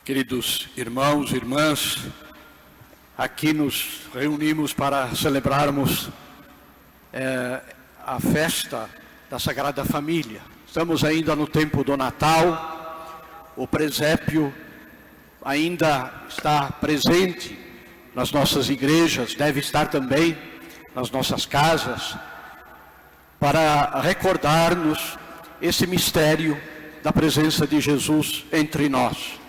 Queridos irmãos e irmãs, aqui nos reunimos para celebrarmos a festa da Sagrada Família. Estamos ainda no tempo do Natal, o presépio ainda está presente nas nossas igrejas, deve estar também nas nossas casas, para recordar-nos esse mistério da presença de Jesus entre nós.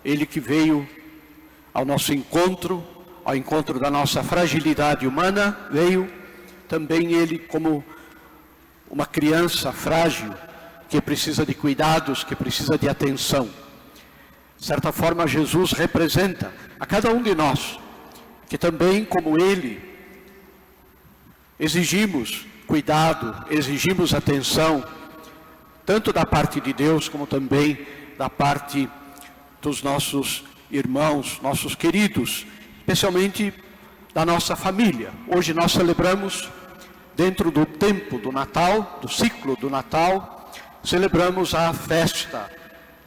Ele que veio ao nosso encontro, ao encontro da nossa fragilidade humana, veio também ele como uma criança frágil, que precisa de cuidados, que precisa de atenção. De certa forma, Jesus representa a cada um de nós, que também, como ele, exigimos cuidado, exigimos atenção, tanto da parte de Deus, como também da parte dos nossos irmãos, nossos queridos, especialmente da nossa família. Hoje nós celebramos, dentro do tempo do Natal, do ciclo do Natal, celebramos a festa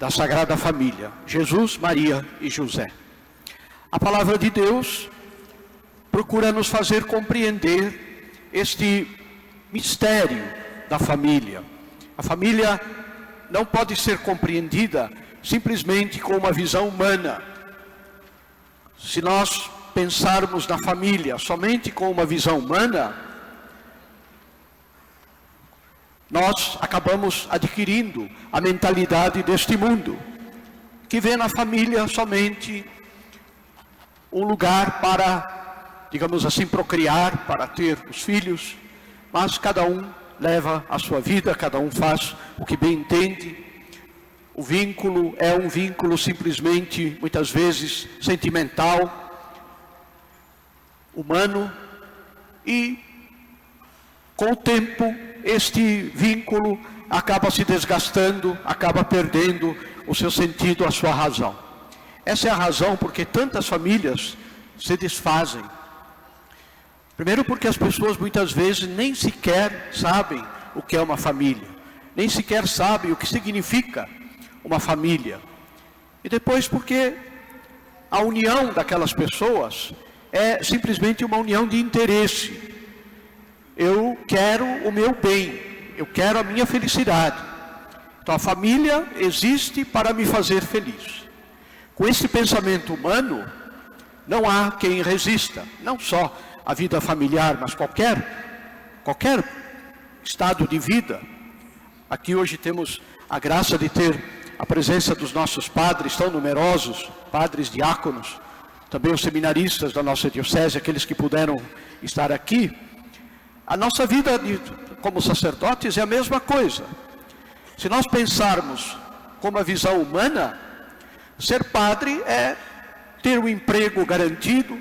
da Sagrada Família, Jesus, Maria e José. A palavra de Deus procura nos fazer compreender este mistério da família. A família não pode ser compreendida simplesmente com uma visão humana. Se nós pensarmos na família somente com uma visão humana, nós acabamos adquirindo a mentalidade deste mundo, que vê na família somente um lugar para, digamos assim, procriar, para ter os filhos, mas cada um leva a sua vida, cada um faz o que bem entende. O vínculo é um vínculo simplesmente, muitas vezes, sentimental, humano, e com o tempo este vínculo acaba se desgastando, acaba perdendo o seu sentido, a sua razão. Essa é a razão porque tantas famílias se desfazem. Primeiro porque as pessoas muitas vezes nem sequer sabem o que é uma família, nem sequer sabem o que significa uma família. E depois porque a união daquelas pessoas é simplesmente uma união de interesse. Eu quero o meu bem, eu quero a minha felicidade. Então a família existe para me fazer feliz. Com esse pensamento humano, não há quem resista, não só a vida familiar, mas qualquer estado de vida. Aqui hoje temos a graça de ter a presença dos nossos padres tão numerosos, padres diáconos, também os seminaristas da nossa diocese, aqueles que puderam estar aqui. A nossa vida como sacerdotes é a mesma coisa. Se nós pensarmos com uma visão humana, ser padre é ter um emprego garantido,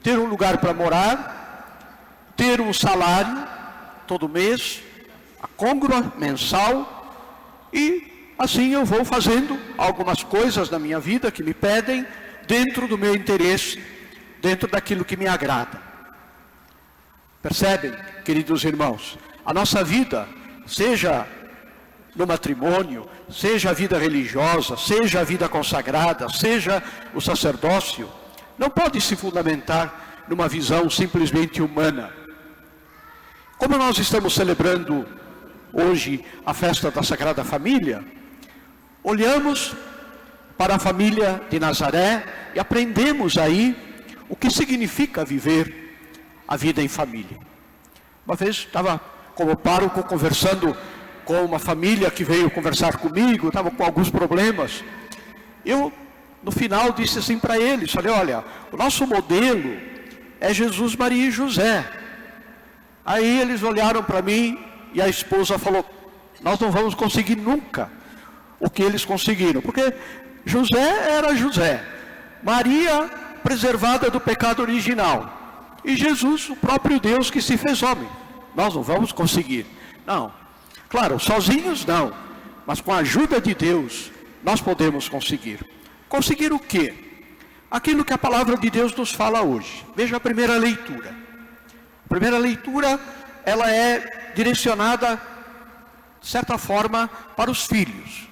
ter um lugar para morar, ter um salário todo mês, a côngrua mensal, e assim eu vou fazendo algumas coisas na minha vida que me pedem dentro do meu interesse, dentro daquilo que me agrada. Percebem, queridos irmãos? A nossa vida, seja no matrimônio, seja a vida religiosa, seja a vida consagrada, seja o sacerdócio, não pode se fundamentar numa visão simplesmente humana. Como nós estamos celebrando hoje a festa da Sagrada Família, olhamos para a família de Nazaré e aprendemos aí o que significa viver a vida em família. Uma vez estava como pároco conversando com uma família que veio conversar comigo, estava com alguns problemas. Eu, no final, disse assim para eles, falei, olha, o nosso modelo é Jesus, Maria e José. Aí eles olharam para mim e a esposa falou, nós não vamos conseguir nunca o que eles conseguiram, porque José era José, Maria preservada do pecado original, e Jesus, o próprio Deus que se fez homem. Nós não vamos conseguir. Não, claro, sozinhos não, mas com a ajuda de Deus nós podemos conseguir. Conseguir o quê? Aquilo que a palavra de Deus nos fala hoje. Veja a primeira leitura. A primeira leitura, ela é direcionada, de certa forma, para os filhos.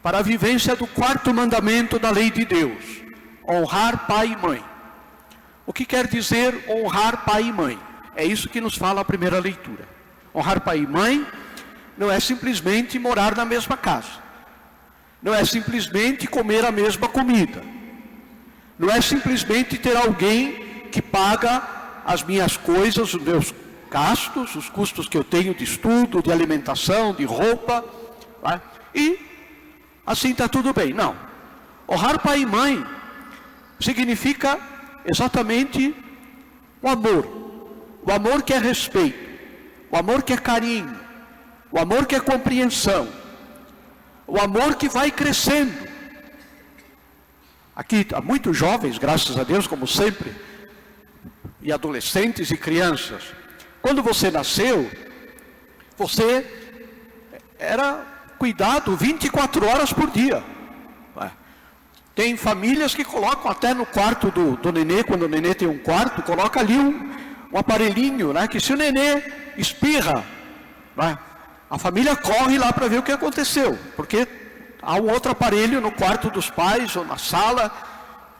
para a vivência do quarto mandamento da lei de Deus: honrar pai e mãe. O que quer dizer honrar pai e mãe? É isso que nos fala a primeira leitura. Honrar pai e mãe não é simplesmente morar na mesma casa, não é simplesmente comer a mesma comida, não é simplesmente ter alguém que paga as minhas coisas, os meus gastos, os custos que eu tenho de estudo, de alimentação, de roupa, né? E assim está tudo bem. Não. Honrar pai e mãe significa exatamente o amor que é respeito, o amor que é carinho, o amor que é compreensão, o amor que vai crescendo. Aqui há muitos jovens, graças a Deus, como sempre, e adolescentes e crianças. Quando você nasceu, você era cuidado 24 horas por dia. Tem famílias que colocam até no quarto do nenê, quando o nenê tem um quarto, coloca ali um aparelhinho, né, que se o nenê espirra, né, a família corre lá para ver o que aconteceu, porque há um outro aparelho no quarto dos pais ou na sala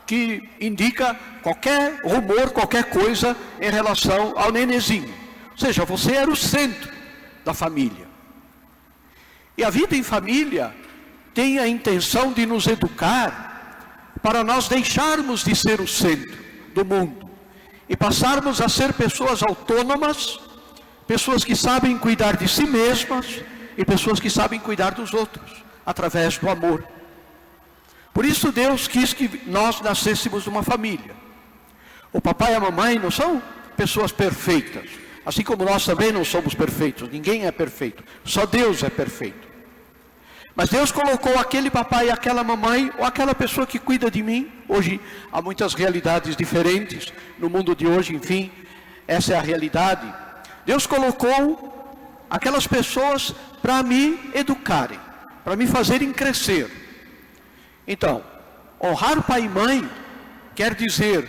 que indica qualquer rumor, qualquer coisa em relação ao nenezinho. Ou seja, você era o centro da família. E a vida em família tem a intenção de nos educar para nós deixarmos de ser o centro do mundo e passarmos a ser pessoas autônomas, pessoas que sabem cuidar de si mesmas e pessoas que sabem cuidar dos outros, através do amor. Por isso Deus quis que nós nascêssemos de uma família. O papai e a mamãe não são pessoas perfeitas, assim como nós também não somos perfeitos, ninguém é perfeito, só Deus é perfeito. Mas Deus colocou aquele papai e aquela mamãe, ou aquela pessoa que cuida de mim. Hoje há muitas realidades diferentes no mundo de hoje, enfim, essa é a realidade. Deus colocou aquelas pessoas para me educarem, para me fazerem crescer. Então, honrar pai e mãe quer dizer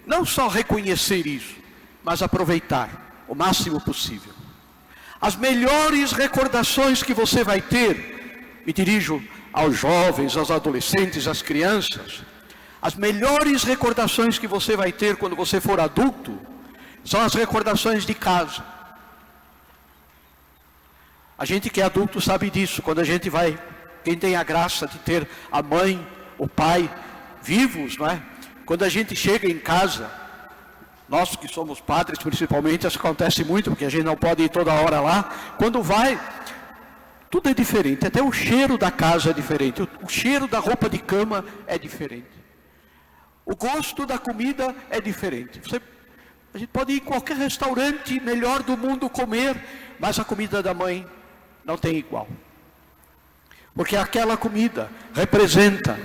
não só reconhecer isso, mas aproveitar o máximo possível. As melhores recordações que você vai ter, me dirijo aos jovens, aos adolescentes, às crianças, as melhores recordações que você vai ter quando você for adulto, são as recordações de casa. A gente que é adulto sabe disso. Quando a gente vai, quem tem a graça de ter a mãe, o pai vivos, não é? Quando a gente chega em casa, nós que somos padres principalmente, isso acontece muito, porque a gente não pode ir toda hora lá. Quando vai, tudo é diferente, até o cheiro da casa é diferente, o cheiro da roupa de cama é diferente, o gosto da comida é diferente. A gente pode ir em qualquer restaurante melhor do mundo comer, mas a comida da mãe não tem igual, porque aquela comida representa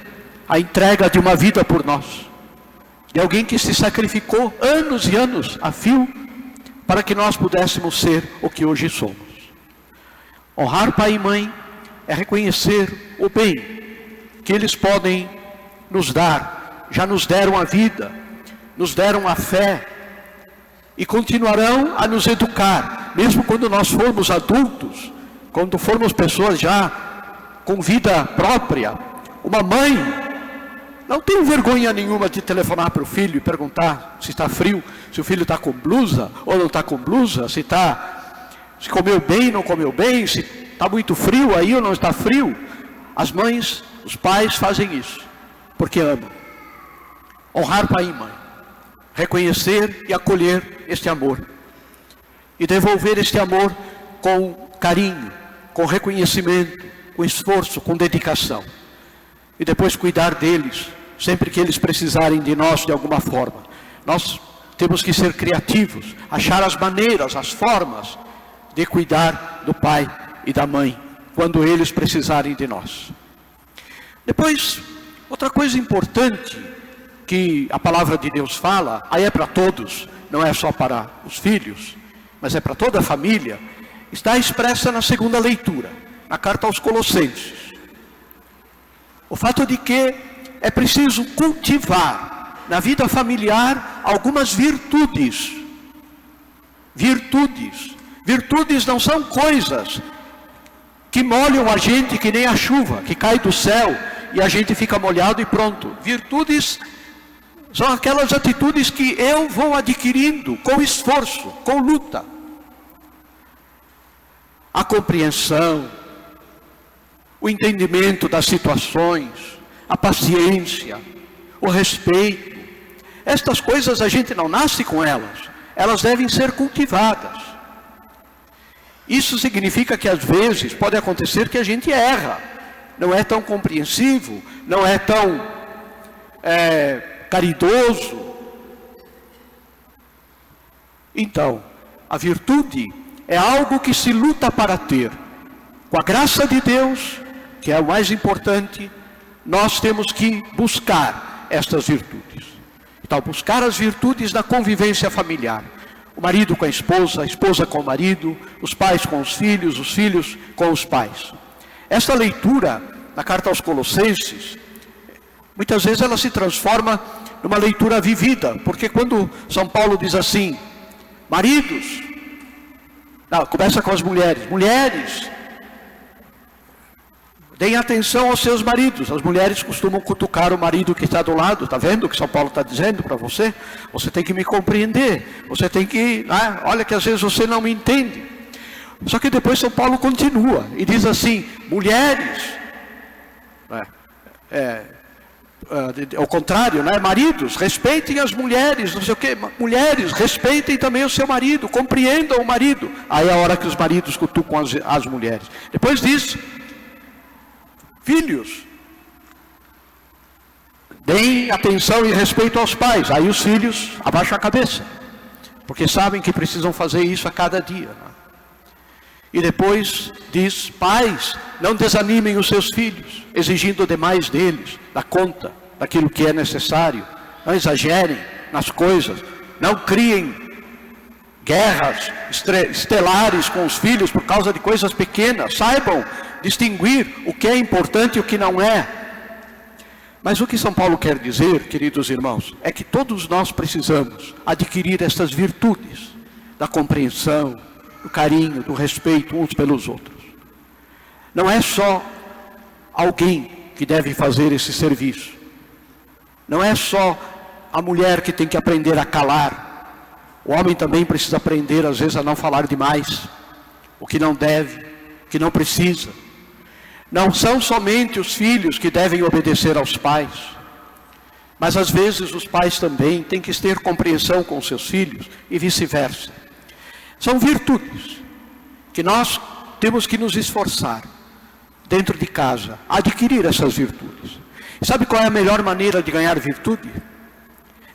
a entrega de uma vida por nós, de alguém que se sacrificou anos e anos a fio para que nós pudéssemos ser o que hoje somos. Honrar pai e mãe é reconhecer o bem que eles podem nos dar, já nos deram a vida, nos deram a fé e continuarão a nos educar, mesmo quando nós formos adultos, quando formos pessoas já com vida própria. Uma mãe não tem vergonha nenhuma de telefonar para o filho e perguntar se está frio, se o filho está com blusa ou não está com blusa, se comeu bem, não comeu bem, se está muito frio aí ou não está frio. As mães, os pais fazem isso, porque amam. Honrar pai e mãe, reconhecer e acolher este amor, e devolver este amor com carinho, com reconhecimento, com esforço, com dedicação. E depois cuidar deles, sempre que eles precisarem de nós de alguma forma. Nós temos que ser criativos, achar as maneiras, as formas de cuidar do pai e da mãe, quando eles precisarem de nós. Depois, outra coisa importante que a palavra de Deus fala, aí é para todos, não é só para os filhos, mas é para toda a família, está expressa na segunda leitura, na carta aos Colossenses. O fato de que é preciso cultivar na vida familiar algumas virtudes. Virtudes não são coisas que molham a gente que nem a chuva, que cai do céu e a gente fica molhado e pronto. Virtudes são aquelas atitudes que eu vou adquirindo com esforço, com luta. A compreensão, o entendimento das situações, a paciência, o respeito. Estas coisas a gente não nasce com elas, elas devem ser cultivadas. Isso significa que às vezes pode acontecer que a gente erra, não é tão compreensivo, não é tão caridoso. Então, a virtude é algo que se luta para ter. Com a graça de Deus, que é o mais importante, nós temos que buscar estas virtudes. Então, buscar as virtudes da convivência familiar. O marido com a esposa com o marido, os pais com os filhos com os pais. Esta leitura na carta aos Colossenses, muitas vezes ela se transforma numa leitura vivida, porque quando São Paulo diz assim, maridos, não, começa com as mulheres, mulheres, deem atenção aos seus maridos. As mulheres costumam cutucar o marido que está do lado. Está vendo o que São Paulo está dizendo para você? Você tem que me compreender. Você tem que... olha que às vezes você não me entende. Só que depois São Paulo continua e diz assim, mulheres... ao contrário, maridos, respeitem as mulheres, não sei o quê. Mulheres, respeitem também o seu marido, compreendam o marido. Aí é a hora que os maridos cutucam as mulheres. Depois diz... filhos, deem atenção e respeito aos pais. Aí os filhos abaixam a cabeça, porque sabem que precisam fazer isso a cada dia. E depois diz, pais, não desanimem os seus filhos, exigindo demais deles, da conta, daquilo que é necessário. Não exagerem nas coisas, não criem guerras estelares com os filhos por causa de coisas pequenas. Saibam distinguir o que é importante e o que não é. Mas o que São Paulo quer dizer, queridos irmãos, é que todos nós precisamos adquirir estas virtudes da compreensão, do carinho, do respeito uns pelos outros. Não é só alguém que deve fazer esse serviço. Não é só a mulher que tem que aprender a calar. O homem também precisa aprender, às vezes, a não falar demais, o que não deve, o que não precisa. Não são somente os filhos que devem obedecer aos pais, mas às vezes os pais também têm que ter compreensão com os seus filhos e vice-versa. São virtudes que nós temos que nos esforçar dentro de casa, a adquirir essas virtudes. E sabe qual é a melhor maneira de ganhar virtude?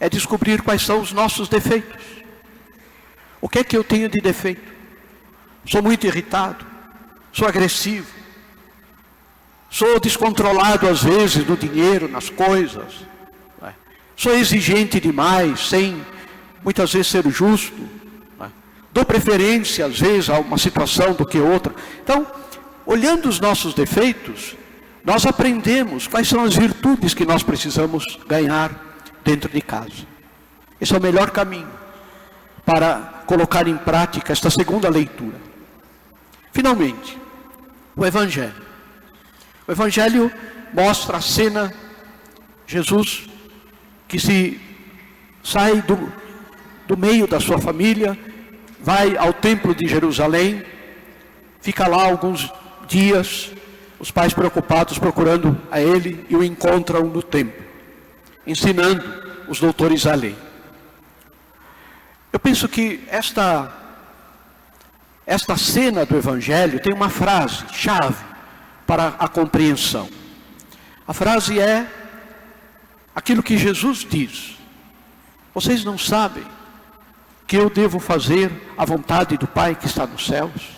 É descobrir quais são os nossos defeitos. O que é que eu tenho de defeito? Sou muito irritado, sou agressivo, sou descontrolado às vezes no dinheiro, nas coisas, sou exigente demais, sem muitas vezes ser justo, dou preferência às vezes a uma situação do que outra. Então, olhando os nossos defeitos, nós aprendemos quais são as virtudes que nós precisamos ganhar dentro de casa. Esse é o melhor caminho para colocar em prática esta segunda leitura. Finalmente, o Evangelho. O Evangelho mostra a cena, Jesus que se sai do meio da sua família, vai ao templo de Jerusalém, fica lá alguns dias, os pais preocupados procurando a ele e o encontram no templo, ensinando os doutores da lei. Eu penso que esta cena do Evangelho tem uma frase chave para a compreensão. A frase é aquilo que Jesus diz: vocês não sabem que eu devo fazer a vontade do Pai que está nos céus?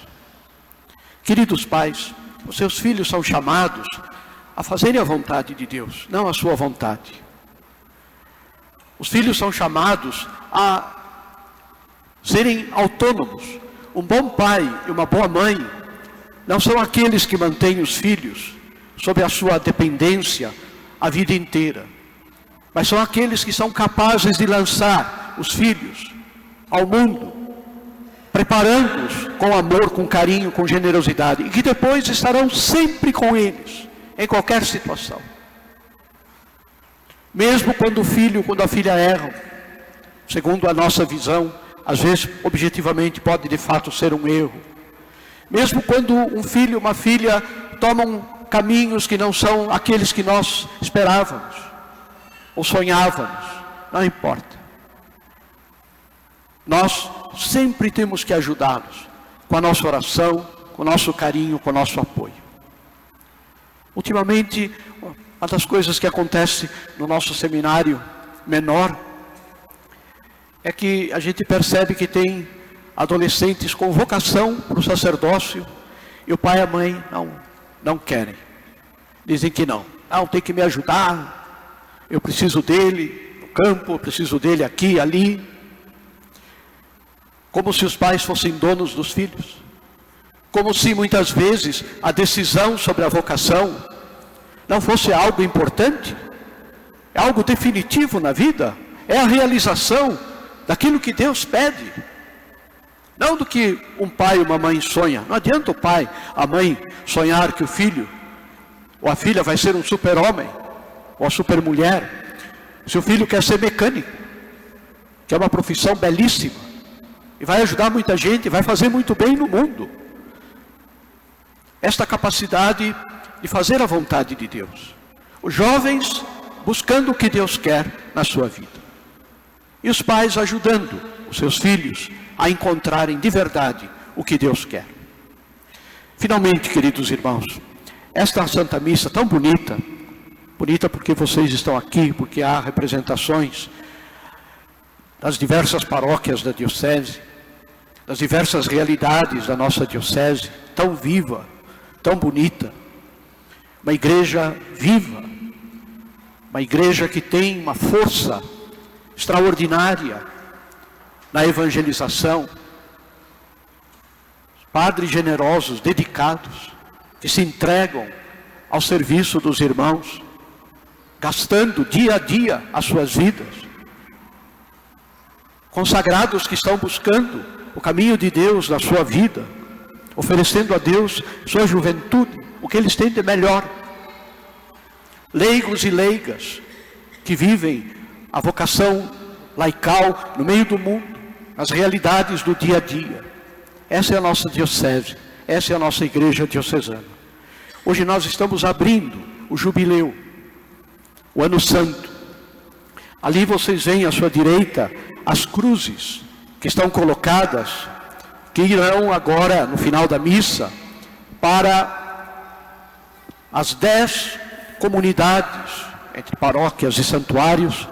Queridos pais, os seus filhos são chamados a fazerem a vontade de Deus, não a sua vontade. Os filhos são chamados a serem autônomos. Um bom pai e uma boa mãe não são aqueles que mantêm os filhos sob a sua dependência a vida inteira, mas são aqueles que são capazes de lançar os filhos ao mundo preparando-os com amor, com carinho, com generosidade, e que depois estarão sempre com eles, em qualquer situação. Mesmo quando o filho, quando a filha erram, segundo a nossa visão, às vezes objetivamente pode de fato ser um erro. Mesmo quando um filho, uma filha tomam caminhos que não são aqueles que nós esperávamos ou sonhávamos, não importa. Nós sempre temos que ajudá-los com a nossa oração, com o nosso carinho, com o nosso apoio. Ultimamente, uma das coisas que acontece no nosso seminário menor é que a gente percebe que tem adolescentes com vocação para o sacerdócio e o pai e a mãe não querem. Dizem que não, tem que me ajudar, eu preciso dele no campo, eu preciso dele aqui, ali. Como se os pais fossem donos dos filhos. Como se muitas vezes a decisão sobre a vocação não fosse algo importante, é algo definitivo na vida, é a realização daquilo que Deus pede, não do que um pai e uma mãe sonham. Não adianta o pai, a mãe sonhar que o filho ou a filha vai ser um super-homem ou a super-mulher, se o filho quer ser mecânico, que é uma profissão belíssima, e vai ajudar muita gente, vai fazer muito bem no mundo. Esta capacidade de fazer a vontade de Deus. Os jovens buscando o que Deus quer na sua vida. E os pais ajudando os seus filhos a encontrarem de verdade o que Deus quer. Finalmente, queridos irmãos, esta Santa Missa tão bonita, bonita porque vocês estão aqui, porque há representações das diversas paróquias da diocese, das diversas realidades da nossa diocese, tão viva, tão bonita. Uma igreja viva, uma igreja que tem uma força extraordinária na evangelização. Padres generosos, dedicados, que se entregam ao serviço dos irmãos, gastando dia a dia as suas vidas. Consagrados que estão buscando o caminho de Deus na sua vida, oferecendo a Deus sua juventude, o que eles têm de melhor. Leigos e leigas que vivem a vocação laical no meio do mundo, nas realidades do dia a dia. Essa é a nossa diocese, essa é a nossa igreja diocesana. Hoje nós estamos abrindo o jubileu, o ano santo. Ali vocês veem à sua direita as cruzes que estão colocadas, que irão agora no final da missa para as 10 comunidades, entre paróquias e santuários,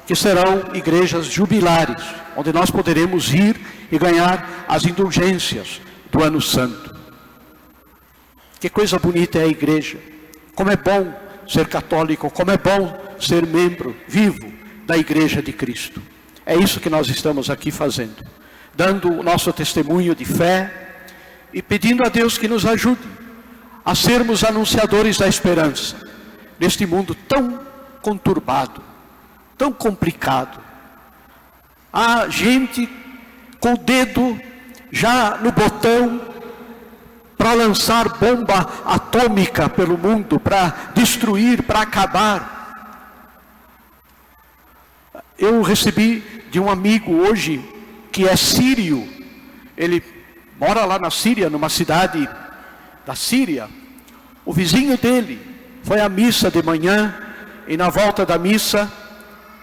que serão igrejas jubilares, onde nós poderemos ir e ganhar as indulgências do ano santo. Que coisa bonita é a igreja, como é bom ser católico, como é bom ser membro vivo da igreja de Cristo. É isso que nós estamos aqui fazendo, dando o nosso testemunho de fé e pedindo a Deus que nos ajude a sermos anunciadores da esperança neste mundo tão conturbado, tão complicado. Há gente com o dedo já no botão para lançar bomba atômica pelo mundo, para destruir, para acabar. Eu recebi de um amigo hoje, que é sírio, ele mora lá na Síria, numa cidade da Síria. O vizinho dele foi à missa de manhã, e na volta da missa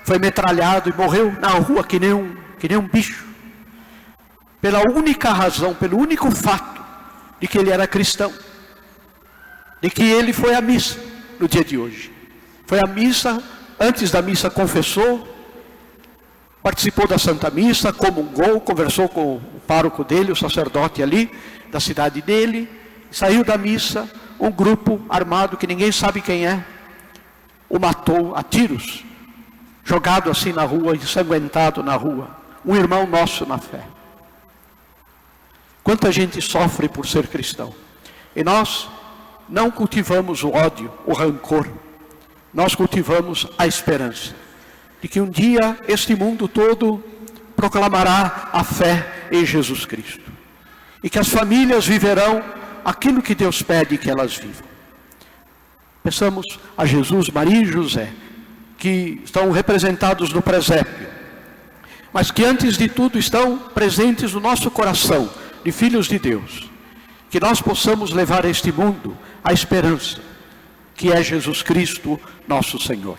foi metralhado e morreu na rua que nem um bicho. Pela única razão, pelo único fato de que ele era cristão, de que ele foi à missa no dia de hoje. Foi à missa, antes da missa confessou, participou da Santa Missa, comungou, conversou com o pároco dele, o sacerdote ali, da cidade dele, saiu da missa, um grupo armado que ninguém sabe quem é, o matou a tiros, jogado assim na rua, ensanguentado na rua, um irmão nosso na fé. Quanta gente sofre por ser cristão, e nós não cultivamos o ódio, o rancor, nós cultivamos a esperança de que um dia este mundo todo proclamará a fé em Jesus Cristo. E que as famílias viverão aquilo que Deus pede que elas vivam. Peçamos a Jesus, Maria e José, que estão representados no presépio, mas que antes de tudo estão presentes no nosso coração, de filhos de Deus, que nós possamos levar a este mundo a esperança, que é Jesus Cristo, nosso Senhor.